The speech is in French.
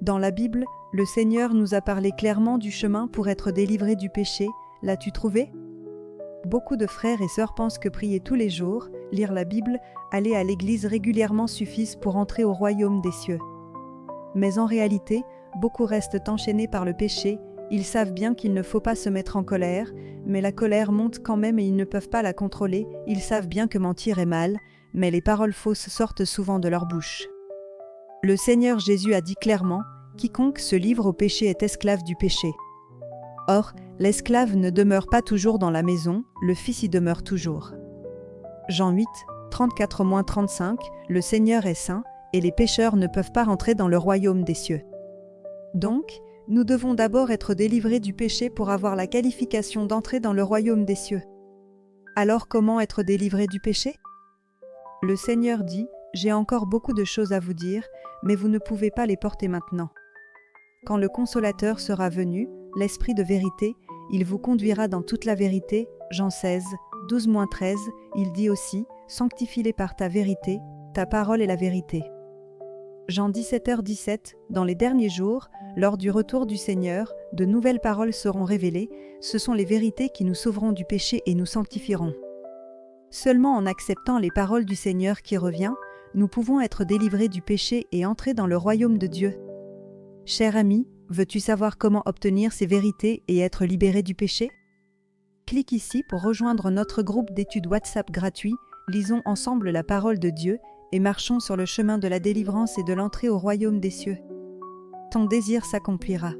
Dans la Bible, le Seigneur nous a parlé clairement du chemin pour être délivré du péché. L'as-tu trouvé? Beaucoup de frères et sœurs pensent que prier tous les jours, lire la Bible, aller à l'église régulièrement suffisent pour entrer au royaume des cieux. Mais en réalité, beaucoup restent enchaînés par le péché. Ils savent bien qu'il ne faut pas se mettre en colère, mais la colère monte quand même et ils ne peuvent pas la contrôler. Ils savent bien que mentir est mal, mais les paroles fausses sortent souvent de leur bouche. Le Seigneur Jésus a dit clairement « Quiconque se livre au péché est esclave du péché ». Or, l'esclave ne demeure pas toujours dans la maison, le Fils y demeure toujours. Jean 8, 34-35, le Seigneur est saint, et les pécheurs ne peuvent pas rentrer dans le royaume des cieux. Donc, nous devons d'abord être délivrés du péché pour avoir la qualification d'entrer dans le royaume des cieux. Alors comment être délivré du péché? Le Seigneur dit « J'ai encore beaucoup de choses à vous dire, mais vous ne pouvez pas les porter maintenant. Quand le Consolateur sera venu, l'Esprit de vérité, il vous conduira dans toute la vérité. » Jean 16, 12-13, il dit aussi « Sanctifie-les par ta vérité, ta parole est la vérité. » Jean 17h17, dans les derniers jours, lors du retour du Seigneur, de nouvelles paroles seront révélées, ce sont les vérités qui nous sauveront du péché et nous sanctifieront. Seulement en acceptant les paroles du Seigneur qui revient, nous pouvons être délivrés du péché et entrer dans le royaume de Dieu. Cher ami, veux-tu savoir comment obtenir ces vérités et être libéré du péché? Clique ici pour rejoindre notre groupe d'études WhatsApp gratuit, lisons ensemble la parole de Dieu et marchons sur le chemin de la délivrance et de l'entrée au royaume des cieux. Ton désir s'accomplira.